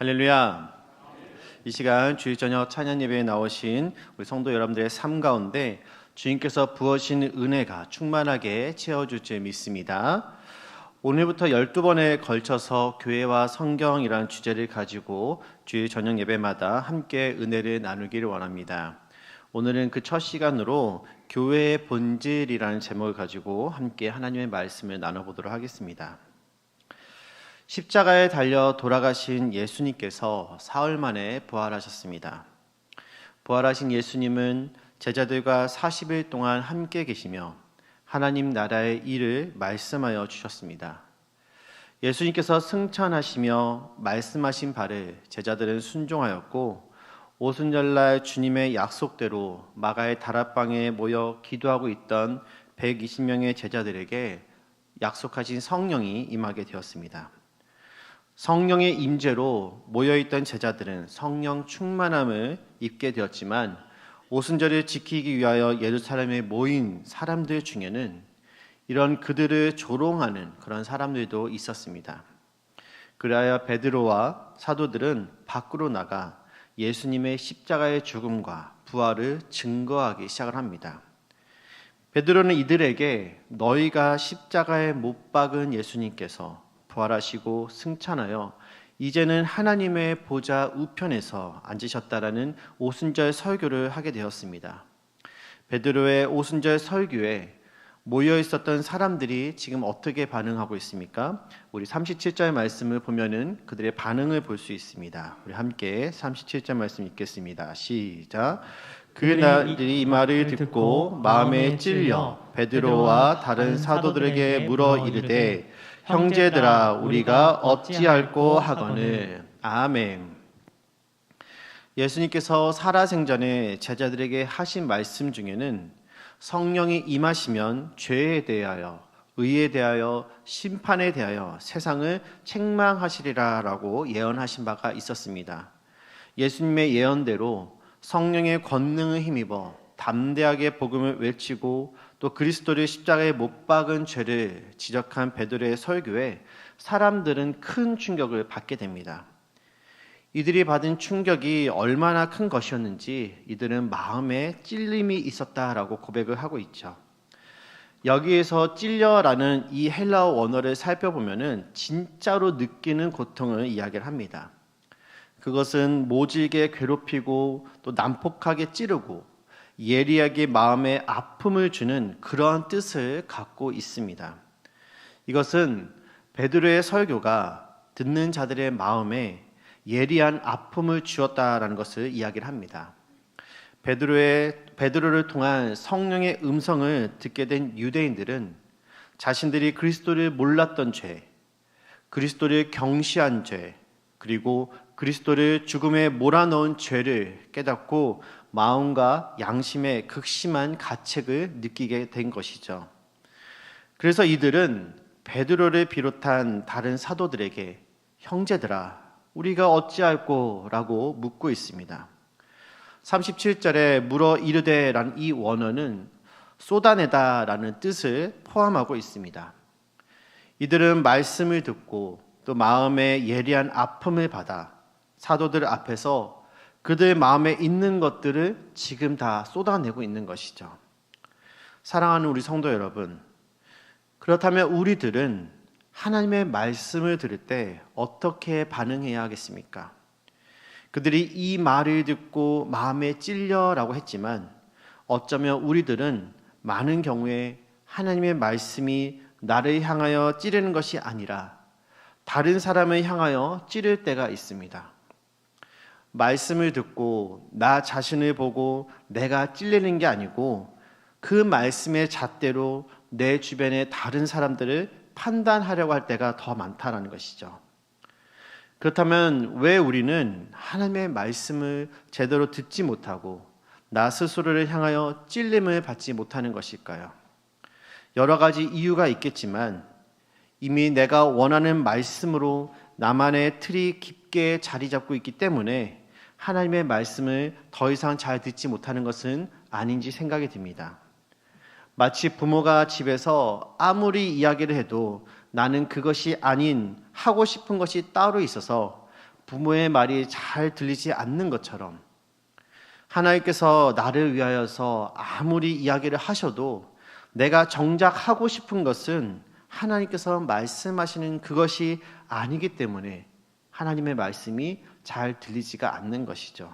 할렐루야. 이 시간 주일 저녁 찬양 예배에 나오신 우리 성도 여러분들의 삶 가운데 주님께서 부어신 은혜가 충만하게 채워줄 줄 믿습니다. 오늘부터 12번에 걸쳐서 교회와 성경이라는 주제를 가지고 주일 저녁 예배마다 함께 은혜를 나누기를 원합니다. 오늘은 그 첫 시간으로 교회의 본질이라는 제목을 가지고 함께 하나님의 말씀을 나눠보도록 하겠습니다. 십자가에 달려 돌아가신 예수님께서 사흘 만에 부활하셨습니다. 부활하신 예수님은 제자들과 40일 동안 함께 계시며 하나님 나라의 일을 말씀하여 주셨습니다. 예수님께서 승천하시며 말씀하신 바를 제자들은 순종하였고 오순절날 주님의 약속대로 마가의 다락방에 모여 기도하고 있던 120명의 제자들에게 약속하신 성령이 임하게 되었습니다. 성령의 임재로 모여있던 제자들은 성령 충만함을 입게 되었지만 오순절을 지키기 위하여 예루살렘에 모인 사람들 중에는 이런 그들을 조롱하는 그런 사람들도 있었습니다. 그리하여 베드로와 사도들은 밖으로 나가 예수님의 십자가의 죽음과 부활을 증거하기 시작을 합니다. 베드로는 이들에게 너희가 십자가에 못 박은 예수님께서 부활하시고 승천하여 이제는 하나님의 보좌 우편에서 앉으셨다라는 오순절 설교를 하게 되었습니다. 베드로의 오순절 설교에 모여 있었던 사람들이 지금 어떻게 반응하고 있습니까? 우리 37절 말씀을 보면은 그들의 반응을 볼 수 있습니다. 우리 함께 37절 말씀 읽겠습니다. 시작. 그날이 이 말을 듣고 마음에 찔려 베드로와 다른 사도들에게 물어 이르되 형제들아 우리가 어찌할꼬 하거늘. 아멘. 예수님께서 살아생전에 제자들에게 하신 말씀 중에는 성령이 임하시면 죄에 대하여, 의에 대하여, 심판에 대하여 세상을 책망하시리라 라고 예언하신 바가 있었습니다. 예수님의 예언대로 성령의 권능을 힘입어 담대하게 복음을 외치고 또 그리스도를 십자가에 못 박은 죄를 지적한 베드로의 설교에 사람들은 큰 충격을 받게 됩니다. 이들이 받은 충격이 얼마나 큰 것이었는지 이들은 마음에 찔림이 있었다라고 고백을 하고 있죠. 여기에서 찔려라는 이 헬라어 원어를 살펴보면은 진짜로 느끼는 고통을 이야기를 합니다. 그것은 모질게 괴롭히고 또 난폭하게 찌르고 예리하게 마음에 아픔을 주는 그러한 뜻을 갖고 있습니다. 이것은 베드로의 설교가 듣는 자들의 마음에 예리한 아픔을 주었다라는 것을 이야기를 합니다. 베드로를 통한 성령의 음성을 듣게 된 유대인들은 자신들이 그리스도를 몰랐던 죄, 그리스도를 경시한 죄, 그리고 그리스도를 죽음에 몰아넣은 죄를 깨닫고 마음과 양심의 극심한 가책을 느끼게 된 것이죠. 그래서 이들은 베드로를 비롯한 다른 사도들에게 형제들아 우리가 어찌할꼬 라고 묻고 있습니다. 37절에 물어 이르되라는 이 원어는 쏟아내다 라는 뜻을 포함하고 있습니다. 이들은 말씀을 듣고 또 마음에 예리한 아픔을 받아 사도들 앞에서 그들 마음에 있는 것들을 지금 다 쏟아내고 있는 것이죠. 사랑하는 우리 성도 여러분, 그렇다면 우리들은 하나님의 말씀을 들을 때 어떻게 반응해야 하겠습니까? 그들이 이 말을 듣고 마음에 찔려라고 했지만 어쩌면 우리들은 많은 경우에 하나님의 말씀이 나를 향하여 찌르는 것이 아니라 다른 사람을 향하여 찌를 때가 있습니다. 말씀을 듣고 나 자신을 보고 내가 찔리는 게 아니고 그 말씀의 잣대로 내 주변의 다른 사람들을 판단하려고 할 때가 더 많다는 것이죠. 그렇다면 왜 우리는 하나님의 말씀을 제대로 듣지 못하고 나 스스로를 향하여 찔림을 받지 못하는 것일까요? 여러 가지 이유가 있겠지만 이미 내가 원하는 말씀으로 나만의 틀이 깊게 자리 잡고 있기 때문에 하나님의 말씀을 더 이상 잘 듣지 못하는 것은 아닌지 생각이 듭니다. 마치 부모가 집에서 아무리 이야기를 해도 나는 그것이 아닌 하고 싶은 것이 따로 있어서 부모의 말이 잘 들리지 않는 것처럼 하나님께서 나를 위하여서 아무리 이야기를 하셔도 내가 정작 하고 싶은 것은 하나님께서 말씀하시는 그것이 아니기 때문에 하나님의 말씀이 잘 들리지가 않는 것이죠.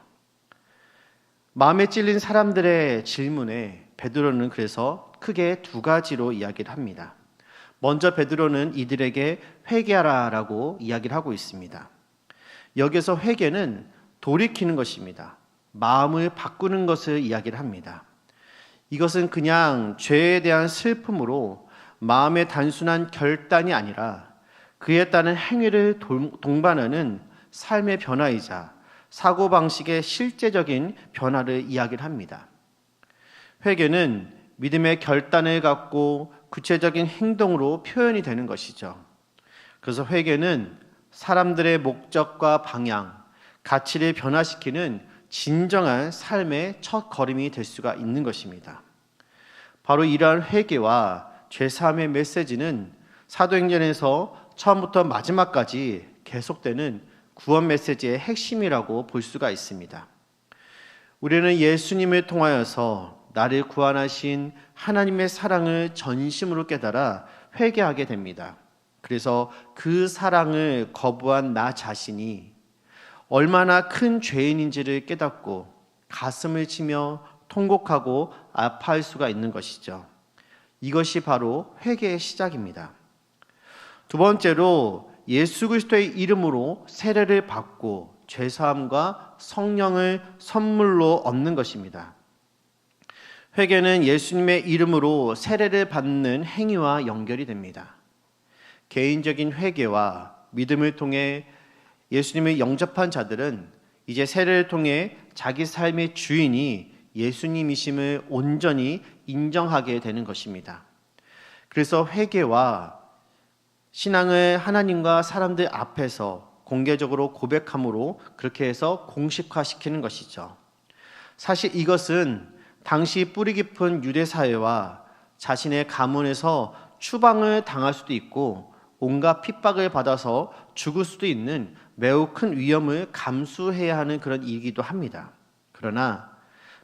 마음에 찔린 사람들의 질문에 베드로는 그래서 크게 두 가지로 이야기를 합니다. 먼저 베드로는 이들에게 회개하라라고 이야기를 하고 있습니다. 여기서 회개는 돌이키는 것입니다. 마음을 바꾸는 것을 이야기를 합니다. 이것은 그냥 죄에 대한 슬픔으로 마음의 단순한 결단이 아니라 그에 따른 행위를 동반하는 삶의 변화이자 사고방식의 실제적인 변화를 이야기를 합니다. 회개는 믿음의 결단을 갖고 구체적인 행동으로 표현이 되는 것이죠. 그래서 회개는 사람들의 목적과 방향, 가치를 변화시키는 진정한 삶의 첫 걸음이 될 수가 있는 것입니다. 바로 이러한 회개와 죄사함의 메시지는 사도행전에서 처음부터 마지막까지 계속되는 구원 메시지의 핵심이라고 볼 수가 있습니다. 우리는 예수님을 통하여서 나를 구원하신 하나님의 사랑을 전심으로 깨달아 회개하게 됩니다. 그래서 그 사랑을 거부한 나 자신이 얼마나 큰 죄인인지를 깨닫고 가슴을 치며 통곡하고 아파할 수가 있는 것이죠. 이것이 바로 회개의 시작입니다. 두 번째로 예수 그리스도의 이름으로 세례를 받고 죄사함과 성령을 선물로 얻는 것입니다. 회개는 예수님의 이름으로 세례를 받는 행위와 연결이 됩니다. 개인적인 회개와 믿음을 통해 예수님을 영접한 자들은 이제 세례를 통해 자기 삶의 주인이 예수님이심을 온전히 인정하게 되는 것입니다. 그래서 회개와 신앙을 하나님과 사람들 앞에서 공개적으로 고백함으로 그렇게 해서 공식화시키는 것이죠. 사실 이것은 당시 뿌리 깊은 유대 사회와 자신의 가문에서 추방을 당할 수도 있고 온갖 핍박을 받아서 죽을 수도 있는 매우 큰 위험을 감수해야 하는 그런 일이기도 합니다. 그러나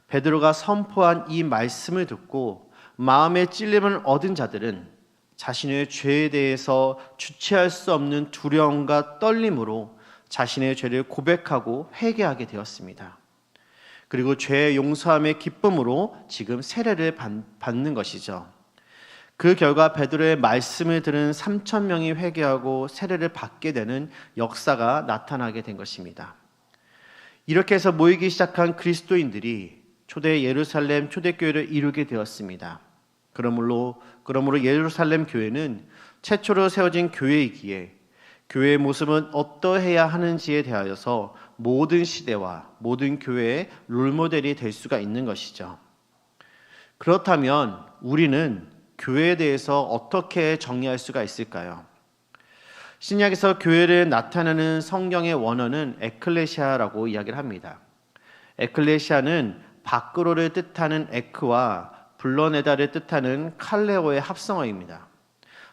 베드로가 선포한 이 말씀을 듣고 마음의 찔림을 얻은 자들은 자신의 죄에 대해서 주체할 수 없는 두려움과 떨림으로 자신의 죄를 고백하고 회개하게 되었습니다. 그리고 죄의 용서함의 기쁨으로 지금 세례를 받는 것이죠. 그 결과 베드로의 말씀을 들은 3,000명이 회개하고 세례를 받게 되는 역사가 나타나게 된 것입니다. 이렇게 해서 모이기 시작한 그리스도인들이 초대 예루살렘 초대교회를 이루게 되었습니다. 그러므로 예루살렘 교회는 최초로 세워진 교회이기에 교회의 모습은 어떠해야 하는지에 대하여서 모든 시대와 모든 교회의 롤모델이 될 수가 있는 것이죠. 그렇다면 우리는 교회에 대해서 어떻게 정의할 수가 있을까요? 신약에서 교회를 나타내는 성경의 원어는 에클레시아라고 이야기를 합니다. 에클레시아는 밖으로를 뜻하는 에크와 불러내다를 뜻하는 칼레오의 합성어입니다.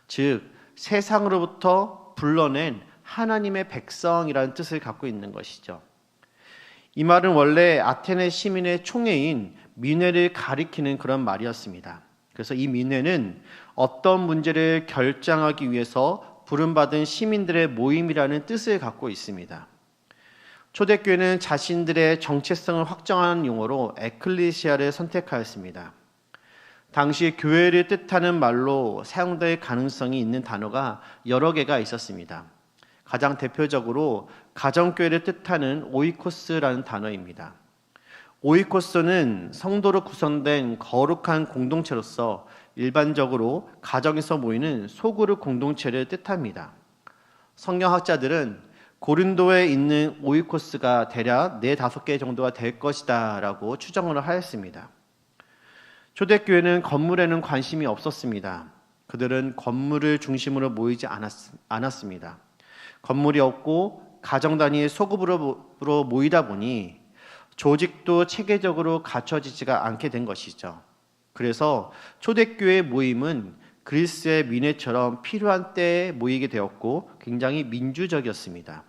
즉 세상으로부터 불러낸 하나님의 백성이라는 뜻을 갖고 있는 것이죠. 이 말은 원래 아테네 시민의 총회인 민회를 가리키는 그런 말이었습니다. 그래서 이 민회는 어떤 문제를 결정하기 위해서 부름받은 시민들의 모임이라는 뜻을 갖고 있습니다. 초대교회는 자신들의 정체성을 확정하는 용어로 에클레시아를 선택하였습니다. 당시 교회를 뜻하는 말로 사용될 가능성이 있는 단어가 여러 개가 있었습니다. 가장 대표적으로 가정교회를 뜻하는 오이코스라는 단어입니다. 오이코스는 성도로 구성된 거룩한 공동체로서 일반적으로 가정에서 모이는 소그룹 공동체를 뜻합니다. 성경학자들은 고린도에 있는 오이코스가 대략 4-5개 정도가 될 것이다 라고 추정을 하였습니다. 초대교회는 건물에는 관심이 없었습니다. 그들은 건물을 중심으로 모이지 않았습니다. 건물이 없고 가정 단위의 소그룹으로 모이다 보니 조직도 체계적으로 갖춰지지가 않게 된 것이죠. 그래서 초대교회 모임은 그리스의 민회처럼 필요한 때에 모이게 되었고 굉장히 민주적이었습니다.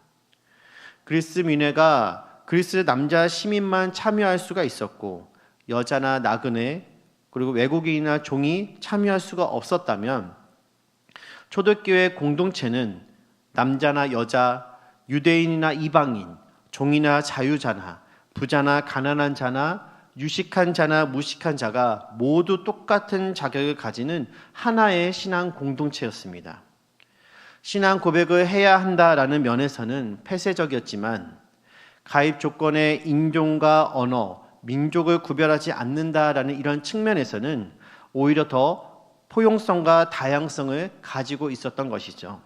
그리스 민회가 그리스 남자 시민만 참여할 수가 있었고 여자나 나그네 그리고 외국인이나 종이 참여할 수가 없었다면 초대교회 공동체는 남자나 여자, 유대인이나 이방인, 종이나 자유자나 부자나 가난한 자나 유식한 자나 무식한 자가 모두 똑같은 자격을 가지는 하나의 신앙 공동체였습니다. 신앙 고백을 해야 한다라는 면에서는 폐쇄적이었지만 가입 조건의 인종과 언어, 민족을 구별하지 않는다라는 이런 측면에서는 오히려 더 포용성과 다양성을 가지고 있었던 것이죠.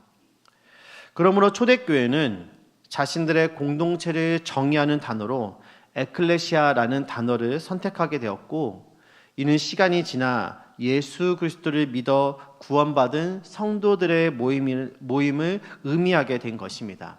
그러므로 초대교회는 자신들의 공동체를 정의하는 단어로 에클레시아라는 단어를 선택하게 되었고 이는 시간이 지나 예수 그리스도를 믿어 구원받은 성도들의 모임을 의미하게 된 것입니다.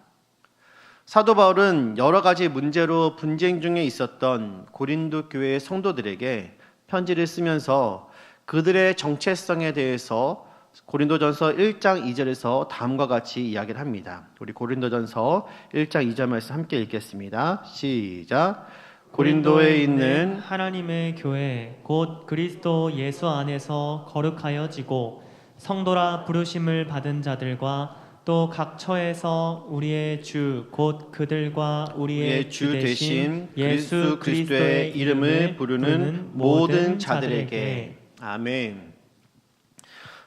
사도 바울은 여러 가지 문제로 분쟁 중에 있었던 고린도 교회의 성도들에게 편지를 쓰면서 그들의 정체성에 대해서 고린도전서 1장 2절에서 다음과 같이 이야기를 합니다. 우리 고린도전서 1장 2절 말씀 함께 읽겠습니다. 시작. 고린도에 있는 하나님의 교회 곧 그리스도 예수 안에서 거룩하여지고 성도라 부르심을 받은 자들과 또 각 처에서 우리의 주 곧 그들과 우리의 주 되신 예수 그리스도의 이름을 부르는 모든 자들에게. 아멘.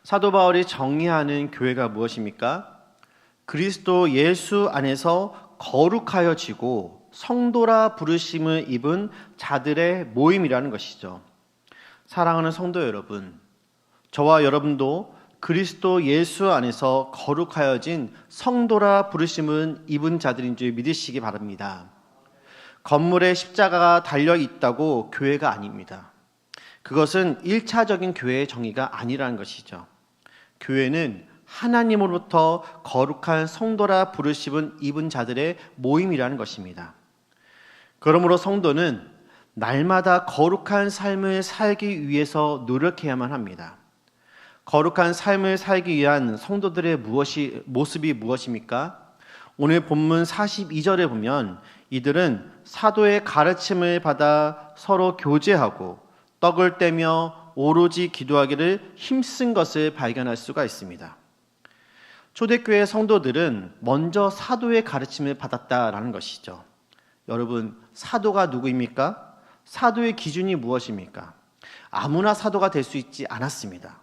사도 바울이 정의하는 교회가 무엇입니까? 그리스도 예수 안에서 거룩하여지고 성도라 부르심을 입은 자들의 모임이라는 것이죠. 사랑하는 성도 여러분, 저와 여러분도 그리스도 예수 안에서 거룩하여진 성도라 부르심을 입은 자들인 줄 믿으시기 바랍니다. 건물에 십자가가 달려 있다고 교회가 아닙니다. 그것은 1차적인 교회의 정의가 아니라는 것이죠. 교회는 하나님으로부터 거룩한 성도라 부르심을 입은 자들의 모임이라는 것입니다. 그러므로 성도는 날마다 거룩한 삶을 살기 위해서 노력해야만 합니다. 거룩한 삶을 살기 위한 성도들의 모습이 무엇입니까? 오늘 본문 42절에 보면 이들은 사도의 가르침을 받아 서로 교제하고 떡을 떼며 오로지 기도하기를 힘쓴 것을 발견할 수가 있습니다. 초대교회 성도들은 먼저 사도의 가르침을 받았다라는 것이죠. 여러분, 사도가 누구입니까? 사도의 기준이 무엇입니까? 아무나 사도가 될 수 있지 않았습니다.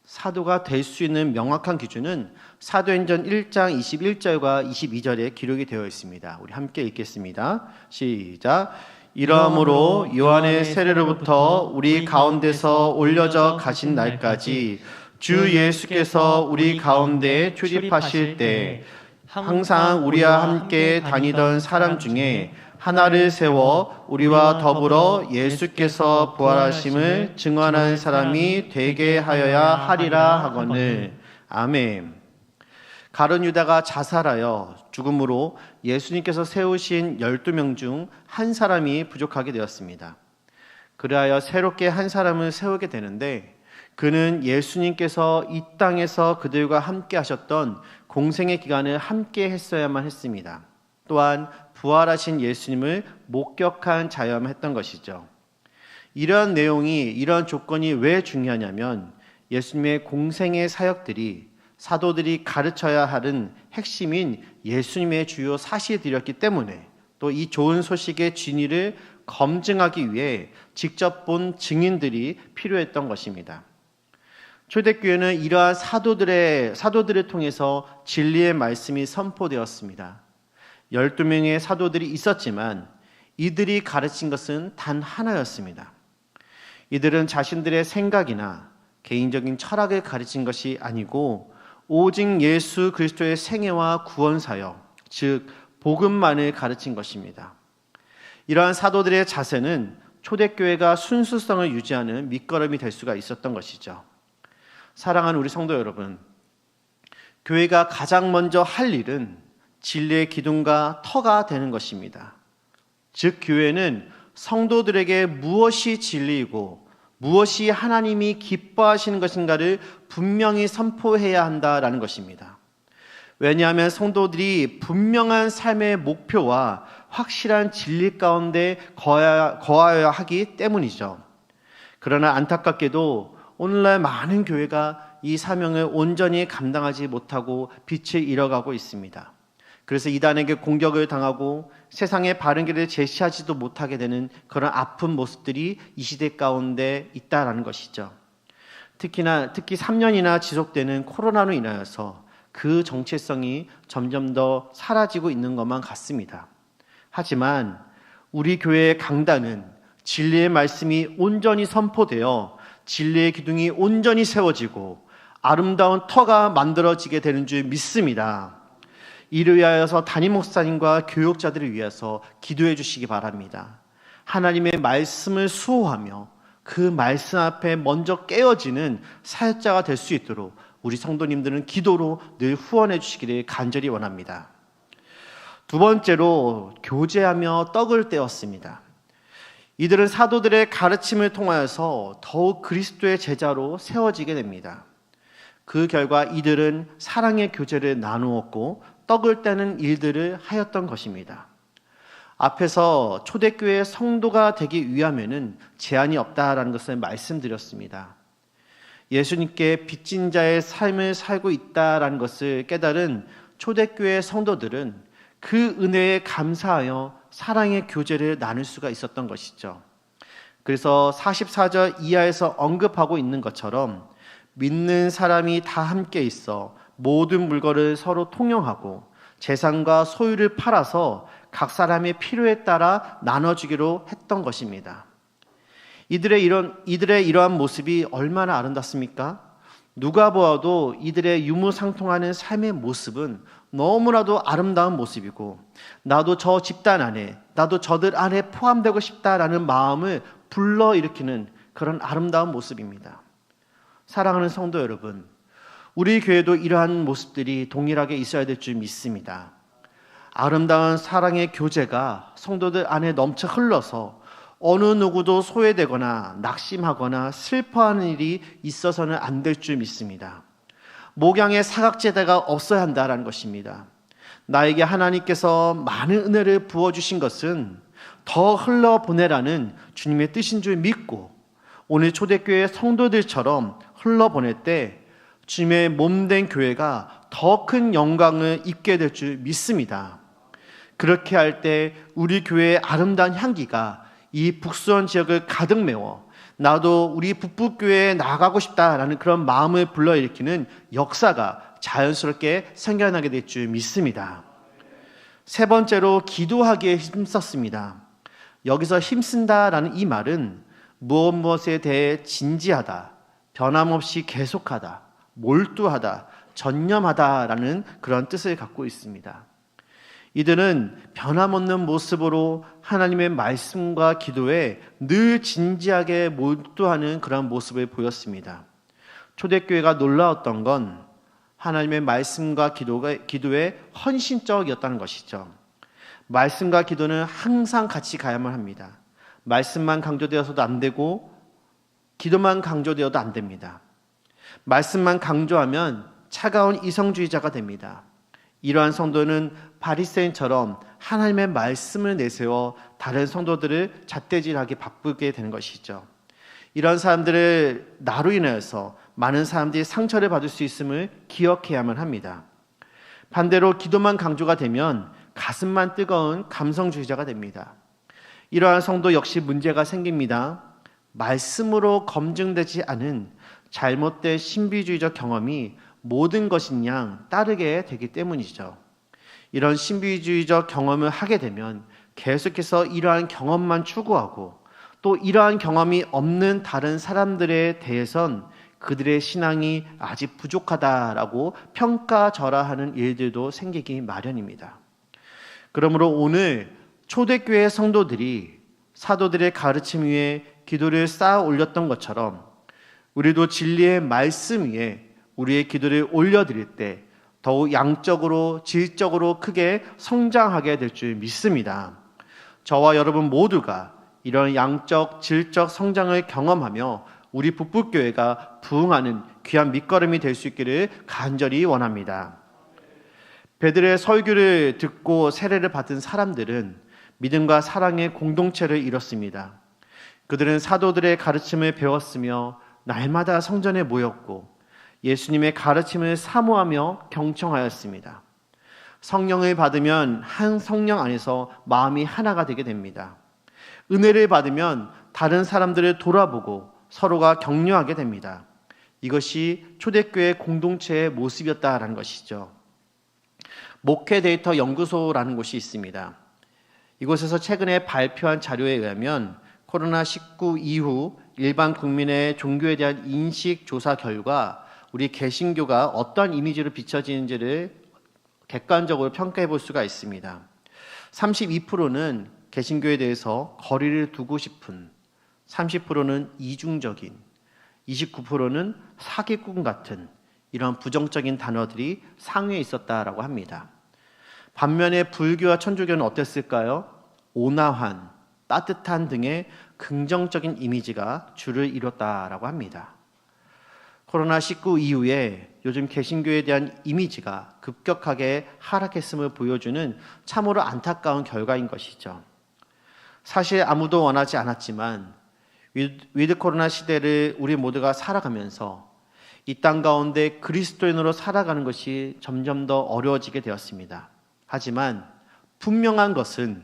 사도가 될 수 있는 명확한 기준은 사도행전 1장 21절과 22절에 기록이 되어 있습니다. 우리 함께 읽겠습니다. 시작. 이러므로 요한의 세례로부터 우리 가운데서 올려져 가신 날까지 주 예수께서 우리 가운데 출입하실 때 항상 우리와 함께 다니던 사람 중에 하나를 세워 우리와 더불어 예수께서 부활하심을 증언한 사람이 되게 하여야 하리라 하거늘. 아멘. 가룟 유다가 자살하여 죽음으로 예수님께서 세우신 12명 중 한 사람이 부족하게 되었습니다. 그리하여 새롭게 한 사람을 세우게 되는데 그는 예수님께서 이 땅에서 그들과 함께 하셨던 공생의 기간을 함께 했어야만 했습니다. 또한 부활하신 예수님을 목격한 자여야만 했던 것이죠. 이런 내용이, 이런 조건이 왜 중요하냐면 예수님의 공생의 사역들이 사도들이 가르쳐야 하는 핵심인 예수님의 주요 사실들이었기 때문에 또 이 좋은 소식의 진위를 검증하기 위해 직접 본 증인들이 필요했던 것입니다. 초대교회는 이러한 사도들을 통해서 진리의 말씀이 선포되었습니다. 12명의 사도들이 있었지만 이들이 가르친 것은 단 하나였습니다. 이들은 자신들의 생각이나 개인적인 철학을 가르친 것이 아니고 오직 예수 그리스도의 생애와 구원 사역, 즉 복음만을 가르친 것입니다. 이러한 사도들의 자세는 초대교회가 순수성을 유지하는 밑거름이 될 수가 있었던 것이죠. 사랑하는 우리 성도 여러분, 교회가 가장 먼저 할 일은 진리의 기둥과 터가 되는 것입니다. 즉 교회는 성도들에게 무엇이 진리이고 무엇이 하나님이 기뻐하시는 것인가를 분명히 선포해야 한다라는 것입니다. 왜냐하면 성도들이 분명한 삶의 목표와 확실한 진리 가운데 거하여야 하기 때문이죠. 그러나 안타깝게도 오늘날 많은 교회가 이 사명을 온전히 감당하지 못하고 빛을 잃어가고 있습니다. 그래서 이단에게 공격을 당하고 세상의 바른 길을 제시하지도 못하게 되는 그런 아픈 모습들이 이 시대 가운데 있다라는 것이죠. 특히 3년이나 지속되는 코로나로 인하여서 그 정체성이 점점 더 사라지고 있는 것만 같습니다. 하지만 우리 교회의 강단은 진리의 말씀이 온전히 선포되어 진리의 기둥이 온전히 세워지고 아름다운 터가 만들어지게 되는 줄 믿습니다. 이를 위하여서 담임 목사님과 교육자들을 위해서 기도해 주시기 바랍니다. 하나님의 말씀을 수호하며 그 말씀 앞에 먼저 깨어지는 사역자가 될 수 있도록 우리 성도님들은 기도로 늘 후원해 주시기를 간절히 원합니다. 두 번째로 교제하며 떡을 떼었습니다. 이들은 사도들의 가르침을 통하여서 더욱 그리스도의 제자로 세워지게 됩니다. 그 결과 이들은 사랑의 교제를 나누었고 떡을 떼는 일들을 하였던 것입니다. 앞에서 초대교회 성도가 되기 위하면은 제한이 없다라는 것을 말씀드렸습니다. 예수님께 빚진 자의 삶을 살고 있다라는 것을 깨달은 초대교회 성도들은 그 은혜에 감사하여 사랑의 교제를 나눌 수가 있었던 것이죠. 그래서 44절 이하에서 언급하고 있는 것처럼 믿는 사람이 다 함께 있어 모든 물건을 서로 통용하고 재산과 소유를 팔아서 각 사람의 필요에 따라 나눠주기로 했던 것입니다. 이들의 이러한 모습이 얼마나 아름답습니까? 누가 보아도 이들의 유무상통하는 삶의 모습은 너무나도 아름다운 모습이고 나도 저 집단 안에, 나도 저들 안에 포함되고 싶다라는 마음을 불러일으키는 그런 아름다운 모습입니다. 사랑하는 성도 여러분, 우리 교회도 이러한 모습들이 동일하게 있어야 될 줄 믿습니다. 아름다운 사랑의 교제가 성도들 안에 넘쳐 흘러서 어느 누구도 소외되거나 낙심하거나 슬퍼하는 일이 있어서는 안 될 줄 믿습니다. 목양의 사각지대가 없어야 한다는 것입니다. 나에게 하나님께서 많은 은혜를 부어주신 것은 더 흘러보내라는 주님의 뜻인 줄 믿고 오늘 초대교회 성도들처럼 흘러보낼 때 주님의 몸된 교회가 더 큰 영광을 입게 될 줄 믿습니다. 그렇게 할 때 우리 교회의 아름다운 향기가 이 북수원 지역을 가득 메워 나도 우리 북부교회에 나가고 싶다라는 그런 마음을 불러일으키는 역사가 자연스럽게 생겨나게 될 줄 믿습니다. 세 번째로 기도하기에 힘썼습니다. 여기서 힘쓴다라는 이 말은 무엇에 대해 진지하다, 변함없이 계속하다, 몰두하다, 전념하다라는 그런 뜻을 갖고 있습니다. 이들은 변함없는 모습으로 하나님의 말씀과 기도에 늘 진지하게 몰두하는 그런 모습을 보였습니다. 초대교회가 놀라웠던 건 하나님의 말씀과 기도에 헌신적이었다는 것이죠. 말씀과 기도는 항상 같이 가야만 합니다. 말씀만 강조되어서도 안 되고 기도만 강조되어도 안 됩니다. 말씀만 강조하면 차가운 이성주의자가 됩니다. 이러한 성도는 바리새인처럼 하나님의 말씀을 내세워 다른 성도들을 잣대질하게 바쁘게 되는 것이죠. 이런 사람들을 나로 인해서 많은 사람들이 상처를 받을 수 있음을 기억해야만 합니다. 반대로 기도만 강조가 되면 가슴만 뜨거운 감성주의자가 됩니다. 이러한 성도 역시 문제가 생깁니다. 말씀으로 검증되지 않은 잘못된 신비주의적 경험이 모든 것인 양 따르게 되기 때문이죠. 이런 신비주의적 경험을 하게 되면 계속해서 이러한 경험만 추구하고 또 이러한 경험이 없는 다른 사람들에 대해선 그들의 신앙이 아직 부족하다라고 평가절하하는 일들도 생기기 마련입니다. 그러므로 오늘 초대교회 성도들이 사도들의 가르침 위에 기도를 쌓아 올렸던 것처럼 우리도 진리의 말씀 위에 우리의 기도를 올려드릴 때 더욱 양적으로 질적으로 크게 성장하게 될 줄 믿습니다. 저와 여러분 모두가 이런 양적 질적 성장을 경험하며 우리 북부교회가 부흥하는 귀한 밑거름이 될 수 있기를 간절히 원합니다. 베드로의 설교를 듣고 세례를 받은 사람들은 믿음과 사랑의 공동체를 이뤘습니다. 그들은 사도들의 가르침을 배웠으며 날마다 성전에 모였고 예수님의 가르침을 사모하며 경청하였습니다. 성령을 받으면 한 성령 안에서 마음이 하나가 되게 됩니다. 은혜를 받으면 다른 사람들을 돌아보고 서로가 격려하게 됩니다. 이것이 초대교회 공동체의 모습이었다라는 것이죠. 목회 데이터 연구소라는 곳이 있습니다. 이곳에서 최근에 발표한 자료에 의하면 코로나19 이후 일반 국민의 종교에 대한 인식 조사 결과 우리 개신교가 어떤 이미지로 비춰지는지를 객관적으로 평가해 볼 수가 있습니다. 32%는 개신교에 대해서 거리를 두고 싶은, 30%는 이중적인, 29%는 사기꾼 같은 이런 부정적인 단어들이 상위에 있었다라고 합니다. 반면에 불교와 천주교는 어땠을까요? 온화한, 따뜻한 등의 긍정적인 이미지가 주를 이뤘다라고 합니다. 코로나19 이후에 요즘 개신교에 대한 이미지가 급격하게 하락했음을 보여주는 참으로 안타까운 결과인 것이죠. 사실 아무도 원하지 않았지만 위드 코로나 시대를 우리 모두가 살아가면서 이 땅 가운데 그리스도인으로 살아가는 것이 점점 더 어려워지게 되었습니다. 하지만 분명한 것은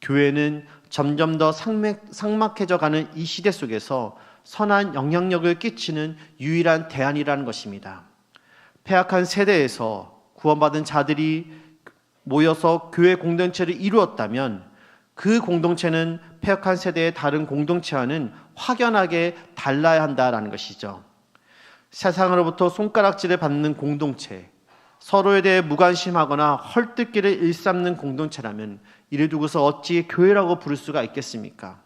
교회는 점점 더 삭막해져 가는 이 시대 속에서 선한 영향력을 끼치는 유일한 대안이라는 것입니다. 패악한 세대에서 구원받은 자들이 모여서 교회 공동체를 이루었다면 그 공동체는 패악한 세대의 다른 공동체와는 확연하게 달라야 한다라는 것이죠. 세상으로부터 손가락질을 받는 공동체, 서로에 대해 무관심하거나 헐뜯기를 일삼는 공동체라면 이를 두고서 어찌 교회라고 부를 수가 있겠습니까?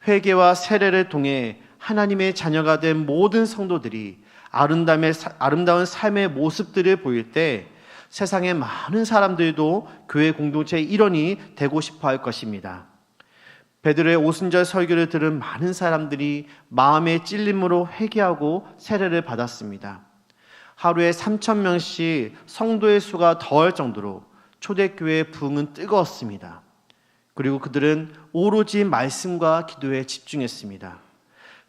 회개와 세례를 통해 하나님의 자녀가 된 모든 성도들이 아름다운 삶의 모습들을 보일 때 세상의 많은 사람들도 교회 공동체의 일원이 되고 싶어 할 것입니다. 베드로의 오순절 설교를 들은 많은 사람들이 마음의 찔림으로 회개하고 세례를 받았습니다. 하루에 3,000명씩 성도의 수가 더할 정도로 초대교회의 부흥은 뜨거웠습니다. 그리고 그들은 오로지 말씀과 기도에 집중했습니다.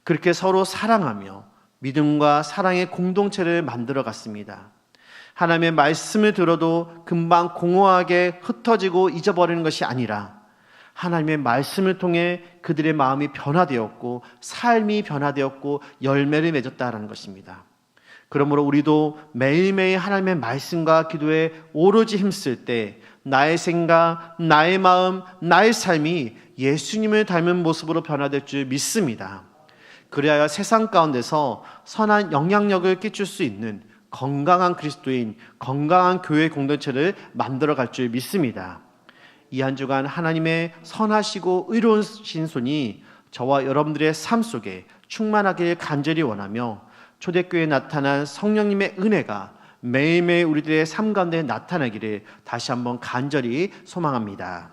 그렇게 서로 사랑하며 믿음과 사랑의 공동체를 만들어 갔습니다. 하나님의 말씀을 들어도 금방 공허하게 흩어지고 잊어버리는 것이 아니라 하나님의 말씀을 통해 그들의 마음이 변화되었고 삶이 변화되었고 열매를 맺었다는 것입니다. 그러므로 우리도 매일매일 하나님의 말씀과 기도에 오로지 힘쓸 때 나의 생각, 나의 마음, 나의 삶이 예수님을 닮은 모습으로 변화될 줄 믿습니다. 그래야 세상 가운데서 선한 영향력을 끼칠 수 있는 건강한 그리스도인, 건강한 교회 공동체를 만들어갈 줄 믿습니다. 이 한 주간 하나님의 선하시고 의로우신 손이 저와 여러분들의 삶 속에 충만하길 간절히 원하며 초대교회에 나타난 성령님의 은혜가 매일매일 우리들의 삶 가운데 나타나기를 다시 한번 간절히 소망합니다.